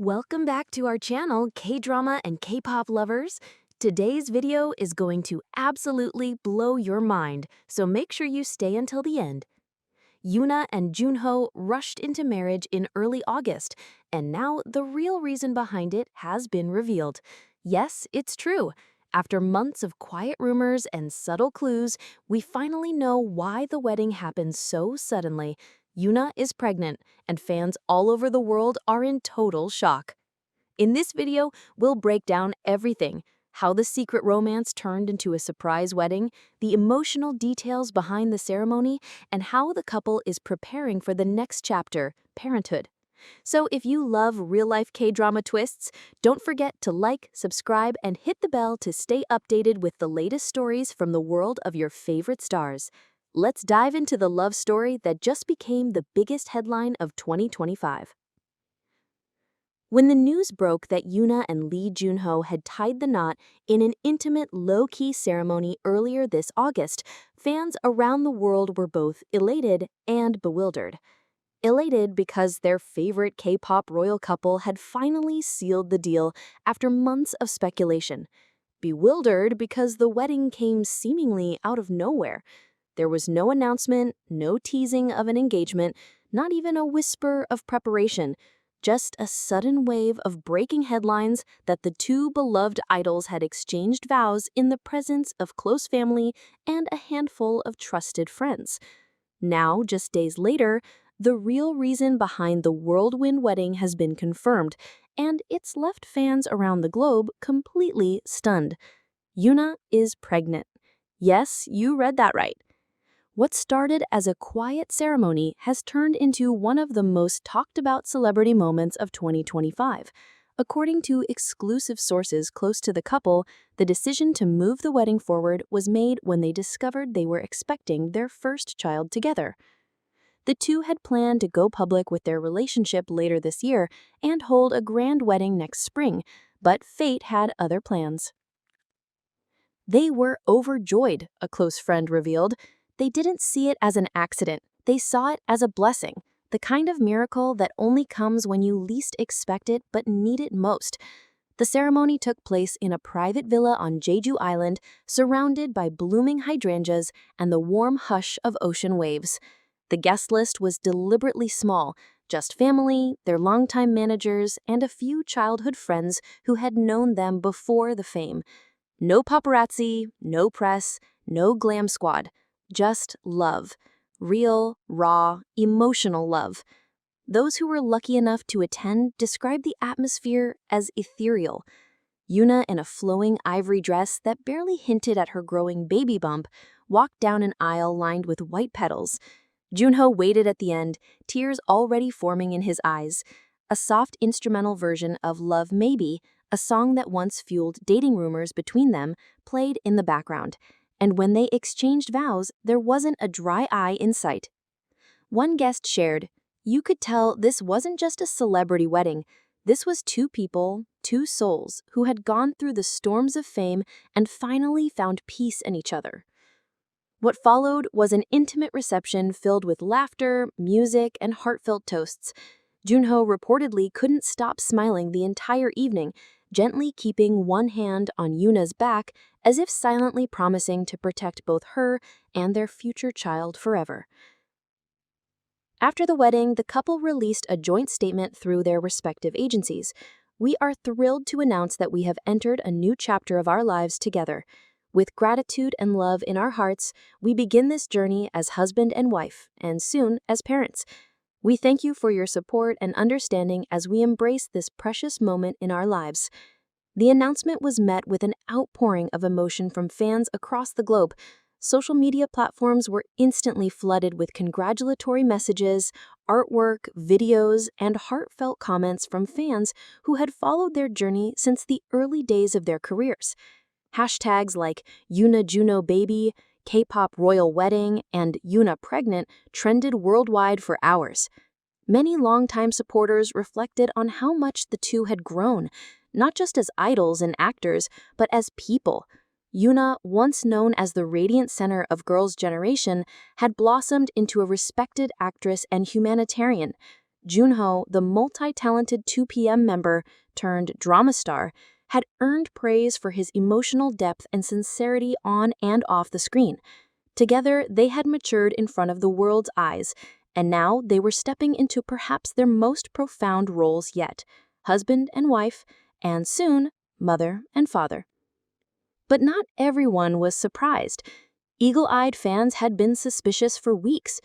Welcome back to our channel, K-drama and K-pop lovers. Today's video is going to absolutely blow your mind, so make sure you stay until the end. YOONA and JUNHO rushed into marriage in early August, and now the real reason behind it has been revealed. Yes, it's true. After months of quiet rumors and subtle clues, we finally know why the wedding happened so suddenly. YOONA is pregnant, and fans all over the world are in total shock. In this video, we'll break down everything: how the secret romance turned into a surprise wedding, the emotional details behind the ceremony, and how the couple is preparing for the next chapter, parenthood. So if you love real-life K-drama twists, don't forget to like, subscribe, and hit the bell to stay updated with the latest stories from the world of your favorite stars. Let's dive into the love story that just became the biggest headline of 2025. When the news broke that YOONA and Lee Junho had tied the knot in an intimate, low-key ceremony earlier this August, fans around the world were both elated and bewildered. Elated because their favorite K-pop royal couple had finally sealed the deal after months of speculation. Bewildered because the wedding came seemingly out of nowhere. There was no announcement, no teasing of an engagement, not even a whisper of preparation, just a sudden wave of breaking headlines that the two beloved idols had exchanged vows in the presence of close family and a handful of trusted friends. Now, just days later, the real reason behind the whirlwind wedding has been confirmed, and it's left fans around the globe completely stunned. YOONA is pregnant. Yes, you read that right. What started as a quiet ceremony has turned into one of the most talked-about celebrity moments of 2025. According to exclusive sources close to the couple, the decision to move the wedding forward was made when they discovered they were expecting their first child together. The two had planned to go public with their relationship later this year and hold a grand wedding next spring, but fate had other plans. They were overjoyed, a close friend revealed. They didn't see it as an accident. They saw it as a blessing, the kind of miracle that only comes when you least expect it but need it most. The ceremony took place in a private villa on Jeju Island, surrounded by blooming hydrangeas and the warm hush of ocean waves. The guest list was deliberately small, just family, their longtime managers, and a few childhood friends who had known them before the fame. No paparazzi, no press, no glam squad. Just love. Real, raw, emotional love. Those who were lucky enough to attend described the atmosphere as ethereal. YOONA, in a flowing ivory dress that barely hinted at her growing baby bump, walked down an aisle lined with white petals. JUNHO waited at the end, tears already forming in his eyes. A soft instrumental version of Love Maybe, a song that once fueled dating rumors between them, played in the background. And when they exchanged vows, there wasn't a dry eye in sight. One guest shared, "You could tell this wasn't just a celebrity wedding. This was two people, two souls, who had gone through the storms of fame and finally found peace in each other." What followed was an intimate reception filled with laughter, music, and heartfelt toasts. JUNHO reportedly couldn't stop smiling the entire evening, gently keeping one hand on YOONA's back as if silently promising to protect both her and their future child forever. After the wedding, the couple released a joint statement through their respective agencies. "We are thrilled to announce that we have entered a new chapter of our lives together. With gratitude and love in our hearts, we begin this journey as husband and wife, and soon as parents. We thank you for your support and understanding as we embrace this precious moment in our lives." The announcement was met with an outpouring of emotion from fans across the globe. Social media platforms were instantly flooded with congratulatory messages, artwork, videos, and heartfelt comments from fans who had followed their journey since the early days of their careers. Hashtags like YOONA JUNHO baby, K-pop royal wedding, and YOONA pregnant trended worldwide for hours. Many longtime supporters reflected on how much the two had grown, not just as idols and actors, but as people. YOONA, once known as the radiant center of Girls' Generation, had blossomed into a respected actress and humanitarian. Junho, the multi-talented 2PM member turned drama star, had earned praise for his emotional depth and sincerity on and off the screen. Together, they had matured in front of the world's eyes, and now they were stepping into perhaps their most profound roles yet: husband and wife, and soon, mother and father. But not everyone was surprised. Eagle-eyed fans had been suspicious for weeks.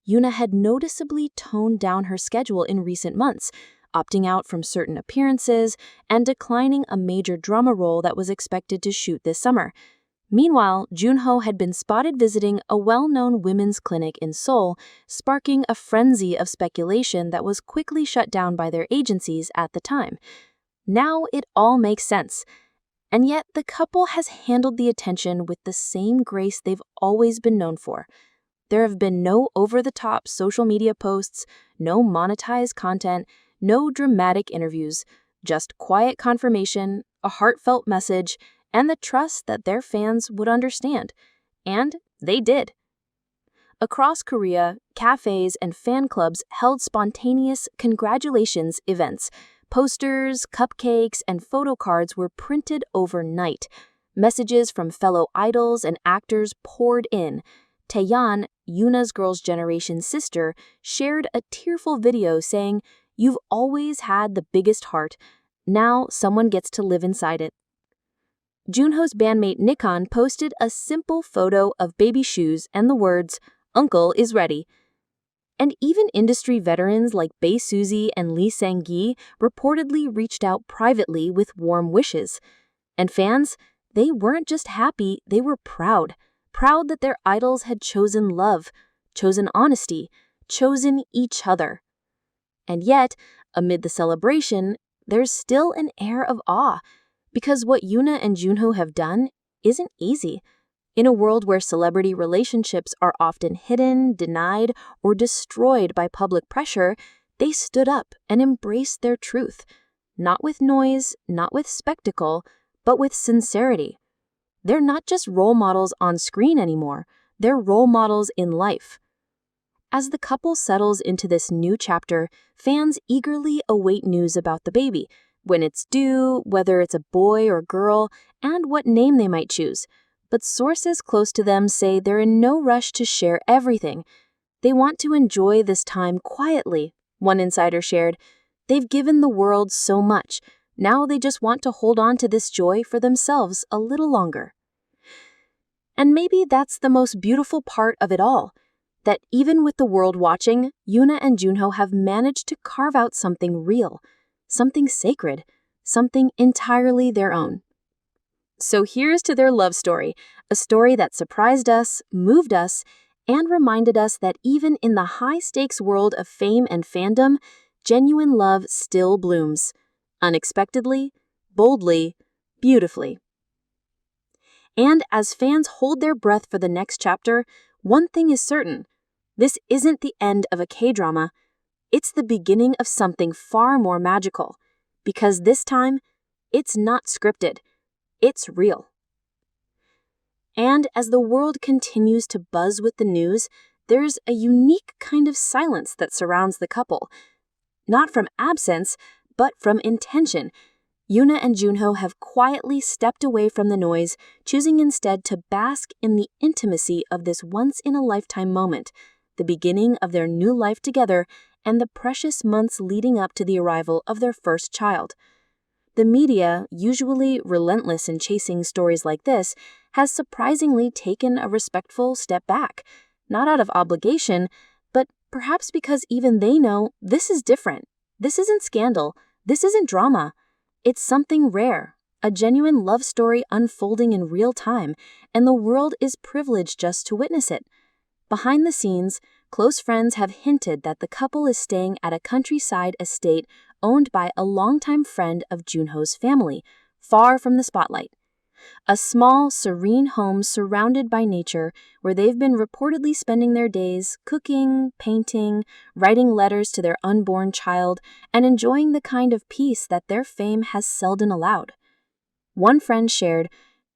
YOONA had noticeably toned down her schedule in recent months, opting out from certain appearances and declining a major drama role that was expected to shoot this summer. Meanwhile, Junho had been spotted visiting a well-known women's clinic in Seoul, sparking a frenzy of speculation that was quickly shut down by their agencies at the time. Now it all makes sense. And yet the couple has handled the attention with the same grace they've always been known for. There have been no over-the-top social media posts, no monetized content, no dramatic interviews, just quiet confirmation, a heartfelt message, and the trust that their fans would understand. And they did. Across Korea, cafes and fan clubs held spontaneous congratulations events. Posters, cupcakes, and photo cards were printed overnight. Messages from fellow idols and actors poured in. Taeyeon, Yoona's Girls' Generation sister, shared a tearful video saying, "You've always had the biggest heart. Now someone gets to live inside it." Junho's bandmate Nikon posted a simple photo of baby shoes and the words, "Uncle is ready." And even industry veterans like Bae Suzy and Lee Sang-gi reportedly reached out privately with warm wishes. And fans, they weren't just happy, they were proud. Proud that their idols had chosen love, chosen honesty, chosen each other. And yet, amid the celebration, there's still an air of awe, because what YOONA and JUNHO have done isn't easy. In a world where celebrity relationships are often hidden, denied, or destroyed by public pressure, they stood up and embraced their truth. Not with noise, not with spectacle, but with sincerity. They're not just role models on screen anymore, they're role models in life. As the couple settles into this new chapter, fans eagerly await news about the baby, when it's due, whether it's a boy or girl, and what name they might choose. But sources close to them say they're in no rush to share everything. They want to enjoy this time quietly. One insider shared, "They've given the world so much. Now they just want to hold on to this joy for themselves a little longer." And maybe that's the most beautiful part of it all, that even with the world watching, YOONA and JUNHO have managed to carve out something real, something sacred, something entirely their own. So here's to their love story, a story that surprised us, moved us, and reminded us that even in the high-stakes world of fame and fandom, genuine love still blooms. Unexpectedly, boldly, beautifully. And as fans hold their breath for the next chapter, one thing is certain. This isn't the end of a K-drama. It's the beginning of something far more magical. Because this time, it's not scripted. It's real. And as the world continues to buzz with the news, there's a unique kind of silence that surrounds the couple. Not from absence, but from intention. YOONA and JUNHO have quietly stepped away from the noise, choosing instead to bask in the intimacy of this once-in-a-lifetime moment, the beginning of their new life together and the precious months leading up to the arrival of their first child. The media, usually relentless in chasing stories like this, has surprisingly taken a respectful step back, not out of obligation, but perhaps because even they know this is different. This isn't scandal. This isn't drama. It's something rare, a genuine love story unfolding in real time, and the world is privileged just to witness it. Behind the scenes, close friends have hinted that the couple is staying at a countryside estate owned by a longtime friend of Junho's family, far from the spotlight. A small, serene home surrounded by nature where they've been reportedly spending their days cooking, painting, writing letters to their unborn child, and enjoying the kind of peace that their fame has seldom allowed. One friend shared,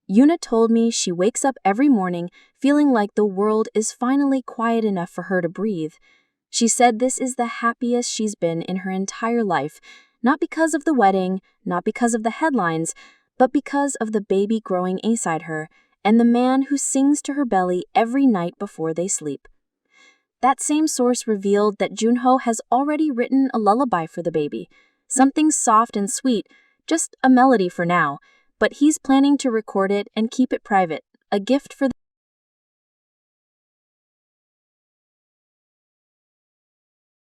"YOONA told me she wakes up every morning feeling like the world is finally quiet enough for her to breathe. She said this is the happiest she's been in her entire life, not because of the wedding, not because of the headlines, but because of the baby growing inside her and the man who sings to her belly every night before they sleep. That same source revealed that Junho has already written a lullaby for the baby, something soft and sweet, just a melody for now, but he's planning to record it and keep it private, a gift for